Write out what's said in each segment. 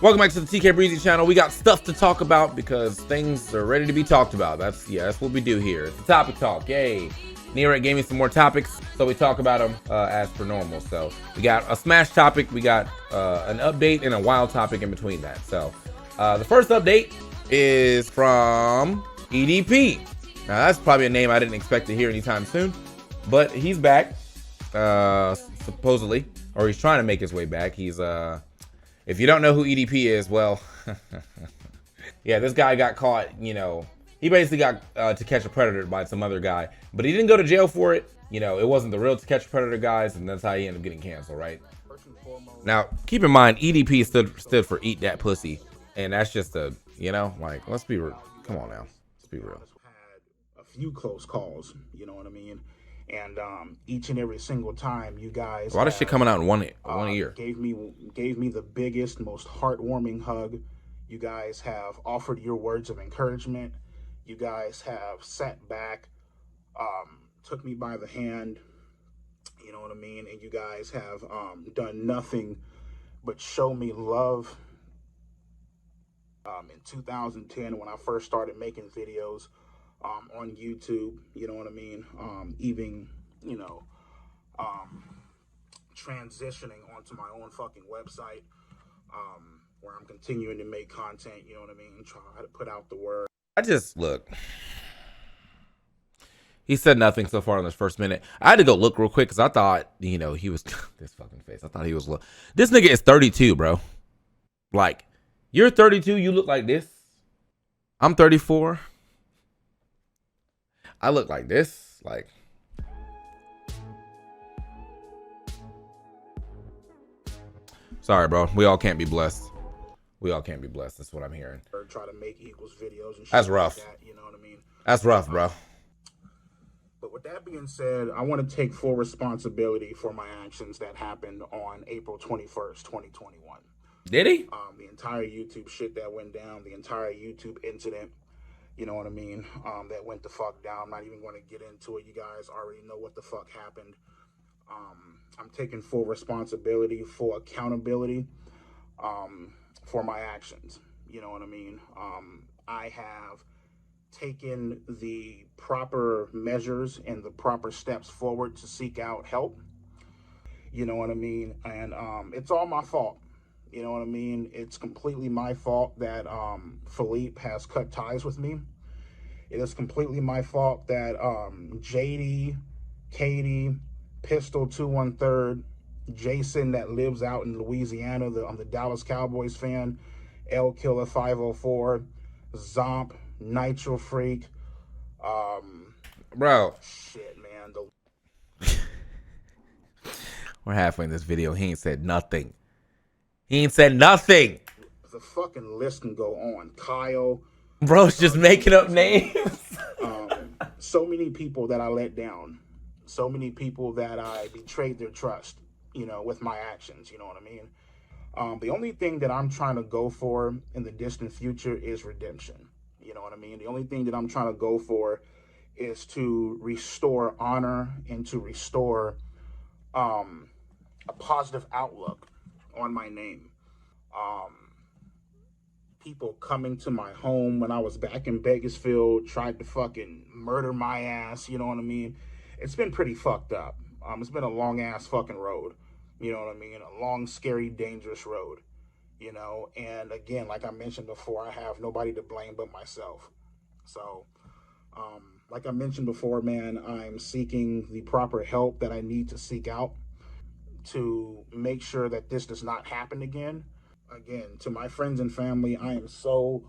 Welcome back to the TK Breezy channel. We got stuff to talk about because things are ready to be talked about. That's what we do here. It's a topic talk. Yay. Neerek gave me some more topics, so we talk about them as per normal. So we got a Smash topic, we got an update, and a wild topic in between that. So the first update is from EDP. Now that's probably a name I didn't expect to hear anytime soon, but he's back, supposedly, or he's trying to make his way back. He's if you don't know who EDP is, well, yeah, this guy got caught, you know, he basically got To Catch a Predator by some other guy, but he didn't go to jail for it. You know, it wasn't the real To Catch a Predator guys, and that's how he ended up getting canceled, right? Now, keep in mind, EDP stood for Eat That Pussy, and that's just a, you know, like, let's be real. Come on now, let's be real. Had a few close calls, you know what I mean? And each and every single time, you guys, a lot of shit coming out in one year. Gave me the biggest, most heartwarming hug. You guys have offered your words of encouragement. You guys have sat back, took me by the hand, you know what I mean? And you guys have done nothing but show me love. In 2010, when I first started making videos on YouTube, you know what I mean? Even, you know, transitioning onto my own fucking website, where I'm continuing to make content, you know what I mean? Try to put out the word. I just, look, he said nothing so far in this first minute. I had to go look real quick because I thought, you know, he was, this fucking face, I thought he was, this nigga is 32, bro. Like, you're 32, you look like this. I'm 34. I look like this, like. Sorry, bro. We all can't be blessed. We all can't be blessed. That's what I'm hearing. Or try to make equals videos and shit. That's rough. Like that, you know what I mean? That's rough, bro. But with that being said, I want to take full responsibility for my actions that happened on April 21st, 2021. Did he? The entire YouTube shit that went down, the entire YouTube incident, you know what I mean, that went the fuck down. I'm not even going to get into it. You guys already know what the fuck happened. I'm taking full responsibility, full accountability for my actions. You know what I mean? I have taken the proper measures and the proper steps forward to seek out help. You know what I mean? And it's all my fault. You know what I mean? It's completely my fault that Philippe has cut ties with me. It is completely my fault that JD, Katie, Pistol 213, Jason that lives out in Louisiana, I'm the Dallas Cowboys fan, L Killer 504, Zomp, Nitro Freak, bro. Shit, man. We're halfway in this video. He ain't said nothing. He ain't said nothing. The fucking list can go on. Kyle. Bro's just making up names. So many people that I let down. So many people that I betrayed their trust, you know, with my actions, you know what I mean? The only thing that I'm trying to go for in the distant future is redemption. You know what I mean? The only thing that I'm trying to go for is to restore honor and to restore a positive outlook on my name. People coming to my home when I was back in Bakersfield tried to fucking murder my ass, you know what I mean? It's been pretty fucked up. It's been a long ass fucking road, you know what I mean? A long, scary, dangerous road, you know? And again, like I mentioned before, I have nobody to blame but myself. So, like I mentioned before, man, I'm seeking the proper help that I need to seek out to make sure that this does not happen again. Again, to my friends and family, I am so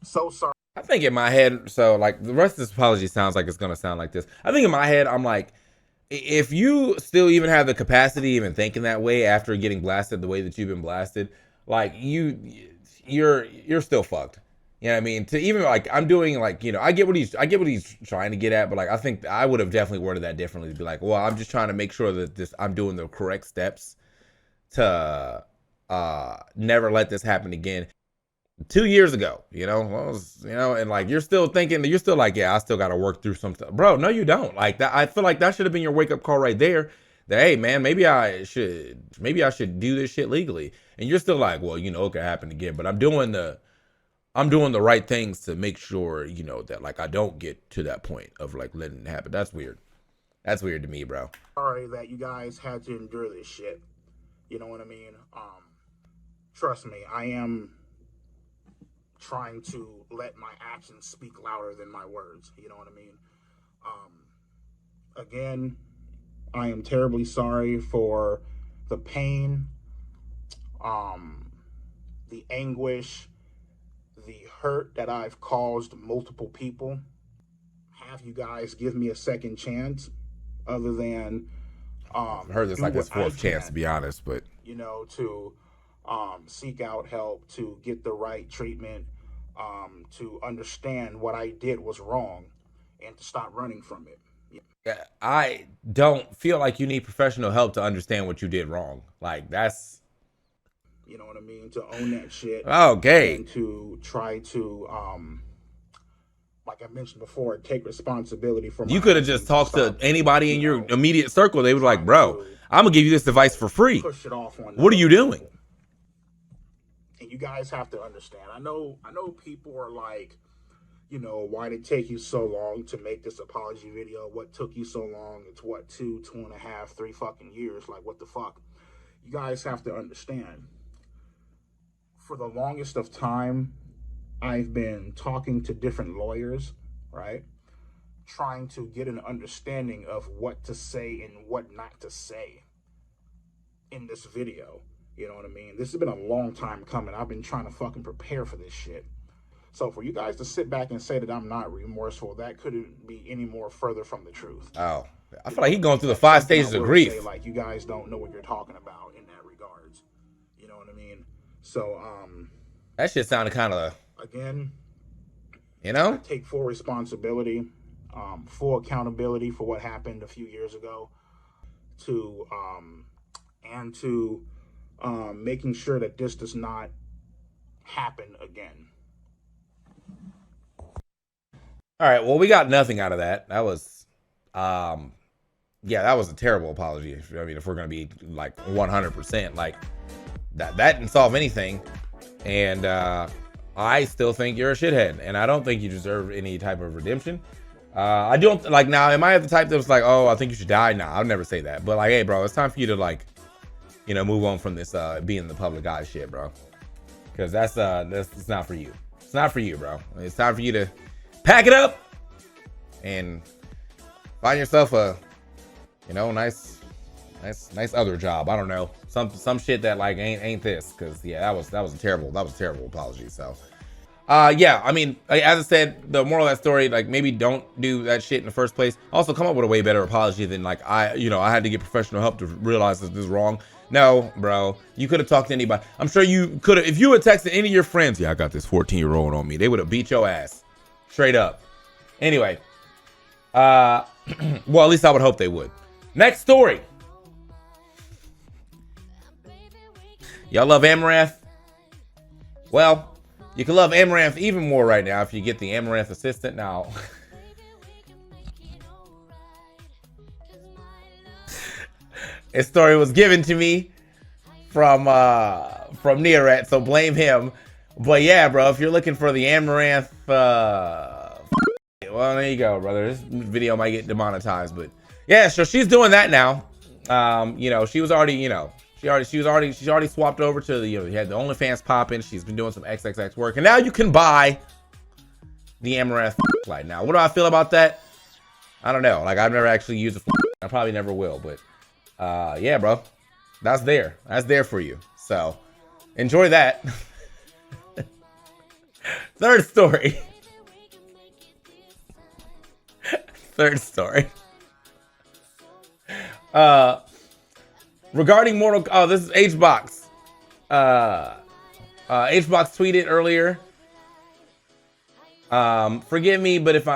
sorry. I think in my head, so like the rest of this apology sounds like it's gonna sound like this. I think in my head, I'm like, if you still even have the capacity even thinking that way after getting blasted the way that you've been blasted, like you're still fucked. You know what I mean? To even like, I'm doing like, you know, I get what he's trying to get at, but like, I think I would have definitely worded that differently to be like, well, I'm just trying to make sure that I'm doing the correct steps to never let this happen again. 2 years ago, you know, and like, you're still like, yeah, I still got to work through some stuff, bro. No, you don't. Like that. I feel like that should have been your wake up call right there. that, hey man, maybe I should do this shit legally. And you're still like, well, it could happen again, but I'm doing the right things to make sure, that like I don't get to that point of like letting it happen. That's weird. That's weird to me, bro. Sorry that you guys had to endure this shit. You know what I mean? Trust me, I am trying to let my actions speak louder than my words. You know what I mean? Again, I am terribly sorry for the pain, the anguish, the hurt that I've caused multiple people. Have you guys give me a second chance, other than I heard this like his fourth chance, to be honest, but to seek out help, to get the right treatment, to understand what I did was wrong, and to stop running from it. I don't feel like you need professional help to understand what you did wrong. Like that's, you know what I mean, to own that shit. Okay. And to try to, like I mentioned before, take responsibility for. You could have just talked to anybody in your immediate circle. They were like, bro, I'm gonna give you this device for free. Push it off on what are you doing? And you guys have to understand. I know people are like, why did it take you so long to make this apology video? What took you so long? It's what, 2.5, 3 fucking years. Like, what the fuck? You guys have to understand. For the longest of time, I've been talking to different lawyers, right? Trying to get an understanding of what to say and what not to say in this video. You know what I mean? This has been a long time coming. I've been trying to fucking prepare for this shit. So for you guys to sit back and say that I'm not remorseful, that couldn't be any more further from the truth. Oh, I feel like he's going through the 5 stages of grief. Say, like, you guys don't know what you're talking about in that regards. You know what I mean? So, that shit sounded kind of, again, I take full responsibility, full accountability for what happened a few years ago, and to making sure that this does not happen again. All right, well, we got nothing out of that. That was, that was a terrible apology. I mean, if we're going to be like 100%, like that didn't solve anything. And I still think you're a shithead, and I don't think you deserve any type of redemption. I don't like, now, am I the type that was like, oh, I think you should die? Nah, I'll never say that. But like, hey, bro, it's time for you to like, move on from this being in the public eye shit, bro. Because that's it's not for you. It's not for you, bro. It's time for you to pack it up and find yourself a, nice other job. I don't know, some shit that like ain't this. Because that was a terrible apology. So, I mean, as I said, the moral of that story, like maybe don't do that shit in the first place. Also, come up with a way better apology than like I had to get professional help to realize that this is wrong. No, bro, you could have talked to anybody. I'm sure you could have, if you had texted any of your friends, I got this 14-year-old on me, they would have beat your ass. Straight up. Anyway, well, at least I would hope they would. Next story. Y'all love Amouranth? Well, you can love Amouranth even more right now if you get the Amouranth assistant. Now, this story was given to me from Nearat, so blame him. But yeah, bro, if you're looking for the Amouranth, well, there you go, brother. This video might get demonetized, but yeah, so she's doing that now. She was already, she's already swapped over to the, you had the OnlyFans popping. She's been doing some XXX work, and now you can buy the Amouranth light. Now, what do I feel about that? I don't know. Like, I've never actually used a. I probably never will, but yeah, bro, that's there for you. So enjoy that. Third story. Regarding Mortal, this is Hbox. Hbox tweeted earlier. Forgive me, but if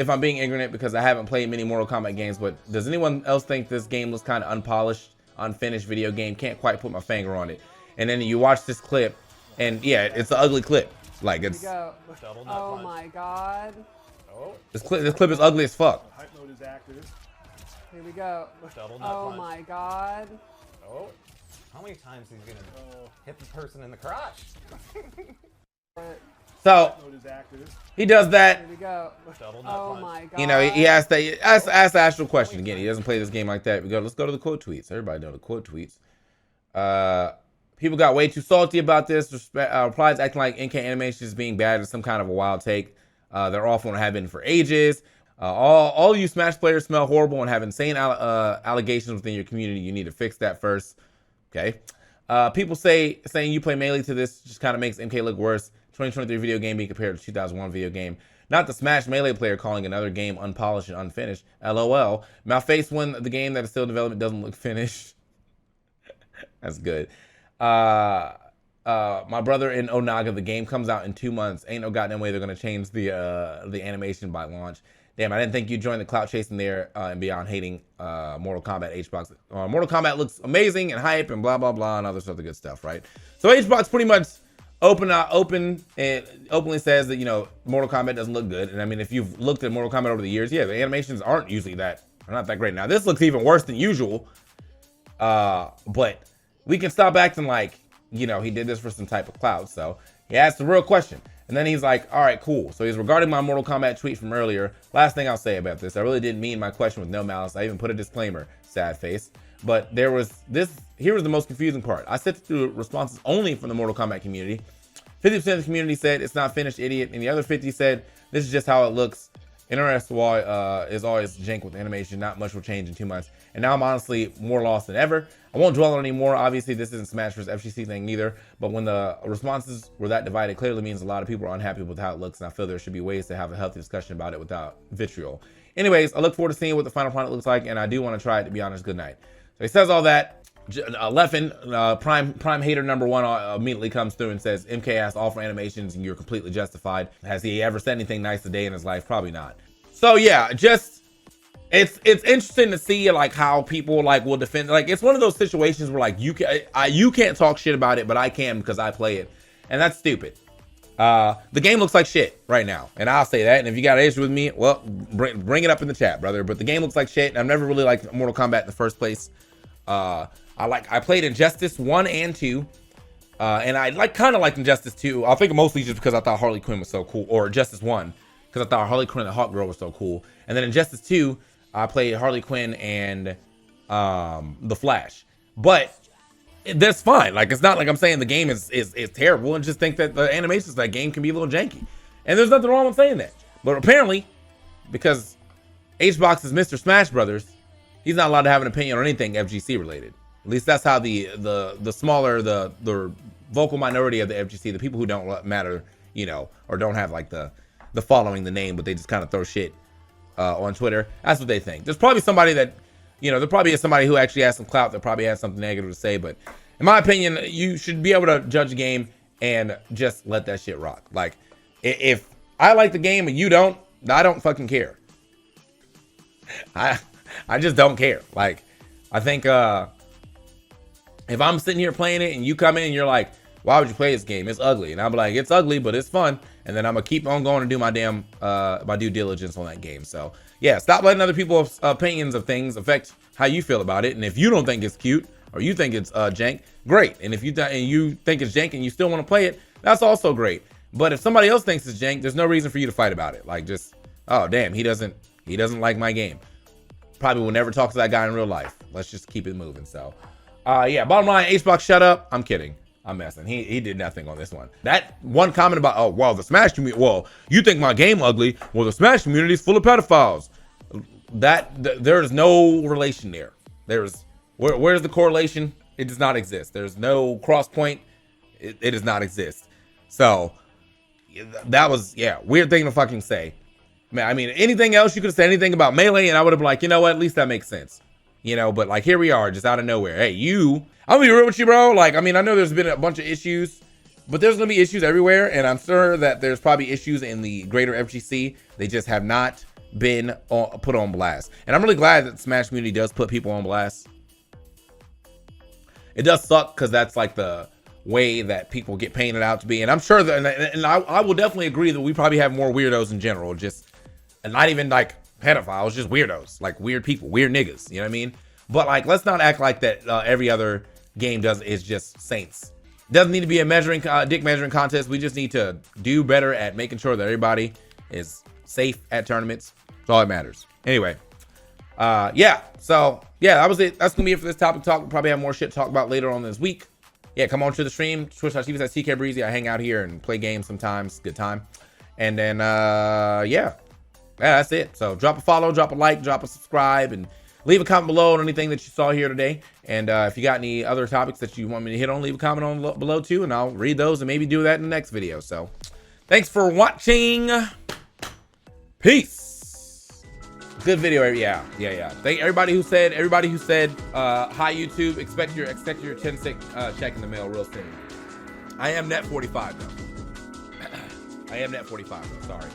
I'm being ignorant because I haven't played many Mortal Kombat games, but does anyone else think this game looks kind of unpolished, unfinished video game? Can't quite put my finger on it. And then you watch this clip, and yeah, it's an ugly clip. Like it's. Oh my god. This clip is ugly as fuck. Hype mode is active. Here we go. Double nut Oh punch. my god. Oh, how many times he's gonna hit the person in the crotch? So he does that. Here we go. Double nut Oh punch. my god. You know, he asked the actual question again. He doesn't play this game like that. Let's go to the quote tweets. Everybody know the quote tweets. People got way too salty about this. Replies acting like NK animation is being bad is some kind of a wild take. They're awful and have been for ages. All you Smash players smell horrible and have insane allegations within your community. You need to fix that first. Okay. People saying you play melee to this just kind of makes MK look worse. 2023 video game being compared to 2001 video game. Not the Smash Melee player calling another game unpolished and unfinished. LOL. My face when the game that is still in development doesn't look finished. That's good. My brother in Onaga, the game comes out in 2 months. Ain't no goddamn way they're gonna change the animation by launch. Damn, I didn't think you'd join the clout chasing there and beyond hating Mortal Kombat Hbox. Mortal Kombat looks amazing and hype and blah blah blah and other stuff, the good stuff, right? So Hbox pretty much openly says that, you know, Mortal Kombat doesn't look good. And I mean, if you've looked at Mortal Kombat over the years, yeah, the animations aren't usually not that great. Now this looks even worse than usual. But we can stop acting like, you know, he did this for some type of clout. So he asked the real question. And then he's like, all right, cool. So he's regarding my Mortal Kombat tweet from earlier. Last thing I'll say about this, I really didn't mean my question with no malice. I even put a disclaimer, sad face. But here was the most confusing part. I sifted through responses only from the Mortal Kombat community. 50% of the community said it's not finished, idiot. And the other 50 said this is just how it looks. Interest is always jank with animation. Not much will change in 2 months. And now I'm honestly more lost than ever. I won't dwell on it anymore. Obviously, this isn't Smash vs. FGC thing neither. But when the responses were that divided, clearly means a lot of people are unhappy with how it looks. And I feel there should be ways to have a healthy discussion about it without vitriol. Anyways, I look forward to seeing what the final product looks like. And I do want to try it, to be honest. Good night. So he says all that. Leffen, prime hater number one, immediately comes through and says, MK asked all for animations and you're completely justified. Has he ever said anything nice a day in his life? Probably not. So yeah, just it's interesting to see like how people like will defend. Like it's one of those situations where like you can't talk shit about it, but I can because I play it, and that's stupid. The game looks like shit right now, and I'll say that. And if you got an issue with me, well, bring it up in the chat, brother. But the game looks like shit, and I've never really liked Mortal Kombat in the first place. I played Injustice 1 and 2, and I kind of liked Injustice 2. I think mostly just because I thought Harley Quinn was so cool, or Injustice 1 because I thought Harley Quinn and Hawk Girl was so cool. And then Injustice 2, I played Harley Quinn and The Flash. But that's fine. Like it's not like I'm saying the game is terrible, and just think that the animations of that game can be a little janky. And there's nothing wrong with saying that. But apparently, because Hbox is Mr. Smash Brothers, he's not allowed to have an opinion on anything FGC related. At least that's how the smaller, the vocal minority of the FGC, the people who don't matter, you know, or don't have like the following the name, but they just kind of throw shit on Twitter. That's what they think. There's probably somebody that, you know, there probably is somebody who actually has some clout that probably has something negative to say. But in my opinion, you should be able to judge a game and just let that shit rock. Like if I like the game and you don't, I don't fucking care. I just don't care. Like I think if I'm sitting here playing it and you come in and you're like, why would you play this game? It's ugly. And I'm like, it's ugly, but it's fun. And then I'm gonna keep on going and do my damn my due diligence on that game. So yeah, stop letting other people's opinions of things affect how you feel about it. And if you don't think it's cute or you think it's jank, great. And if you think it's jank and you still want to play it, that's also great. But if somebody else thinks it's jank, there's no reason for you to fight about it. Like just, oh damn, he doesn't like my game. Probably will never talk to that guy in real life. Let's just keep it moving. So yeah, bottom line, Hbox, shut up. I'm kidding. I'm messing. He did nothing on this one. That one comment about, oh, well, the Smash community, well, you think my game ugly. Well, the Smash community is full of pedophiles. There's no relation there. Where's the correlation? It does not exist. There's no cross point. It does not exist. So that was, yeah, weird thing to fucking say. Man, I mean, anything else you could have said anything about Melee and I would have been like, you know what, at least that makes sense. You know, but like here we are just out of nowhere. Hey, I'm gonna be real with you, bro. Like, I mean, I know there's been a bunch of issues, but there's gonna be issues everywhere. And I'm sure that there's probably issues in the greater FGC. They just have not been put on blast. And I'm really glad that the Smash community does put people on blast. It does suck because that's like the way that people get painted out to be. And I'm sure that, and I will definitely agree that we probably have more weirdos in general. Just, and not even like pedophiles, just weirdos, like weird people, weird niggas. You know what I mean? But like, let's not act like that. Every other game is just saints. Doesn't need to be a dick measuring contest. We just need to do better at making sure that everybody is safe at tournaments. That's all that matters. Anyway, yeah. So yeah, that was it. That's gonna be it for this topic talk. We'll probably have more shit to talk about later on this week. Yeah, come on to the stream, twitch.tv/TKBreezy. I hang out here and play games sometimes. Good time. And then yeah, that's it. So drop a follow, drop a like, drop a subscribe, and leave a comment below on anything that you saw here today. And if you got any other topics that you want me to hit on, leave a comment on below too, and I'll read those and maybe do that in the next video. So thanks for watching. Peace. Good video. Yeah. Thank everybody who said hi YouTube. Expect your 10-cent check in the mail real soon. I am net 45 though. I am net 45 though. Sorry.